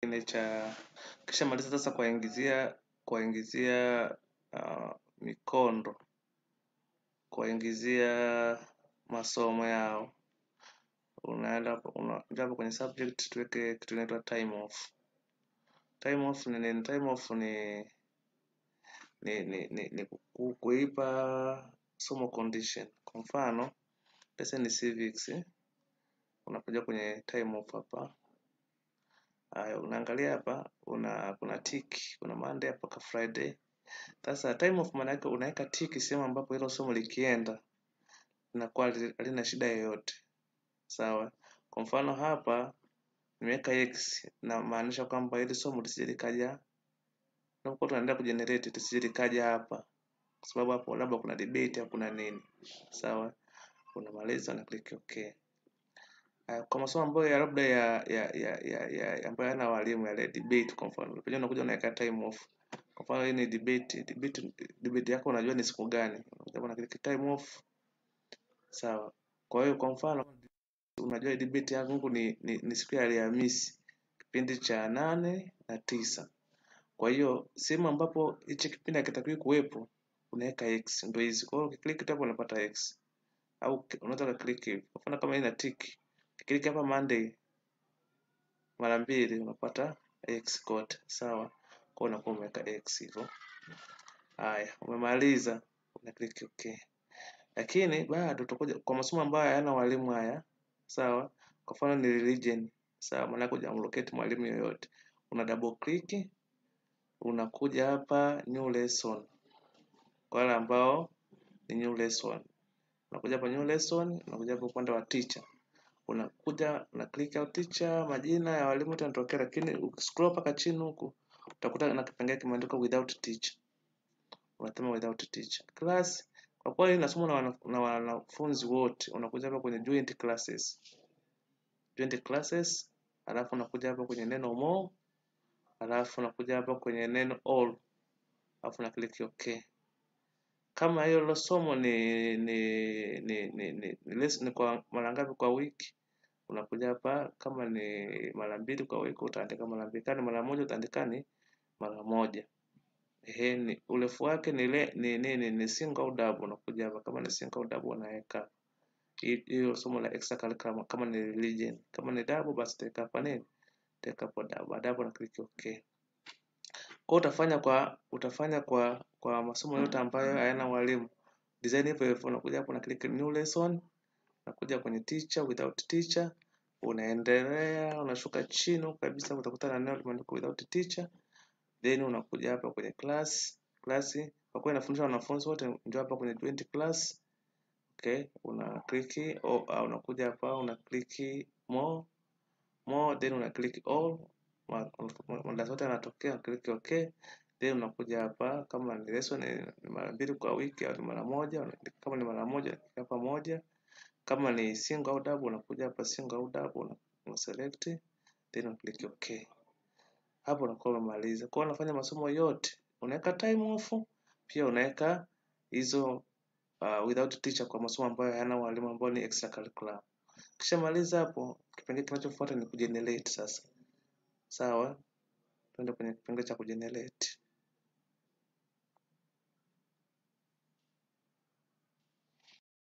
kingine cha kisha maliza sasa kuwaingizia mikondo, kuwaingizia masomo yao. Unaenda hapo kwenye subject, tuweke kitu inaitwa time off. Time off ni nini? Time off ni kuipa somo condition. Kwa mfano, pesa ni civics, unakuja kwenye time off hapa. Unaangalia hapa, kuna tick, kuna Monday mpaka Friday. Sasa time off maana yake unaweka tick sehemu ambapo hilo somo likienda linakuwa halina shida yoyote. Sawa? Kwa mfano hapa nimeweka x, na maanisha kwamba hili somo lisije likaja tunapokuwa tunaendelea kugenerate lisije likaja hapa, kwa sababu hapo labda kuna debate au kuna nini. Sawa? Unamaliza na click okay. Kwa masomo ambayo labda ambayo yana walimu ya debate, kwa mfano unapenda unakuja unaweka time off. Kwa mfano hii ni debate yako unajua ni siku gani, unakuja na click time off. Sawa? Kwa hiyo kwa mfano unajua debate yangu ni siku ya Alhamisi, kipindi cha 8 na 9. Kwa hiyo sehemu ambapo hichi kipindi hakitakiwi kuwepo unaweka x, ndio hizi. Kwa hiyo ukiklik hapo unapata x, au unaweza click hivi. Kwa mfano kama ina tick, click hapa Monday mara 2 unapata x kote. Sawa? Kwa hiyo unakuwa umeweka x hivyo. Haya, umemaliza, una click okay. Lakini bado tutakuja kwa masomo ambayo hayana walimu haya. Sawa? Kwa mfano ni religion. Sawa? Maana kuja unlocate mwalimu yoyote. Una double click, unakuja hapa new lesson. Kwa wale ambao ni new lesson, unakuja hapa new lesson, unakuja hapa upande wa teacher. Unakuja na click out teacher, majina ya walimu yatatokea, lakini ukiscroll mpaka chini huku utakuta na kipengele kimeandikwa without teacher. Unasema without teacher. Class, kwa kuwa hii inasomwa na wanafunzi wote, unakuja hapa kwenye joint classes. Joint classes, alafu unakuja hapa kwenye neno more, alafu unakuja hapa kwenye neno all. Alafu na click okay. Kama hiyo somo ni kwa mara ngapi kwa wiki, unakuja hapa. Kama ni mara 2 kwa wiki utaandika mara 2, kama ni mara 1 utaandika ni mara 1. Ni urefu wake ni single au double, unakuja hapa. Kama ni single au double unaweka hiyo somo la extracurricular. Kama ni religion, kama ni double basi utaweka hapa nini, utaweka hapo double na click okay. Kwa utafanya kwa masomo yote ambayo hayana walimu. Design hivyo hivyo, unakuja hapo na click new lesson, unakuja kwenye teacher, without teacher, unaendelea, unashuka chini kabisa utakuta na neno limeandikwa without teacher. Then unakuja hapa kwenye class, kwa kuwa inafundisha wanafunzi wote, ndio hapa kwenye joint class. Okay, una click unakuja hapa una click more, then una click all. Muda zote yanatokea, click okay. Then unakuja hapa kama ni lesson ni mara 2 kwa wiki au ni mara 1, kama ni mara 1 hapa 1. Kama ni single au double unakuja hapa single au double una select, then una click okay. Hapo unakuwa umemaliza. Kwa hiyo unafanya masomo yote, unaweka time off, pia unaweka hizo without teacher kwa masomo ambayo hayana walimu ambao ni extracurricular. Kisha maliza hapo, kipengele kinachofuata ni kugenerate sasa. Sawa? Twende kwenye kipengele cha kugenerate.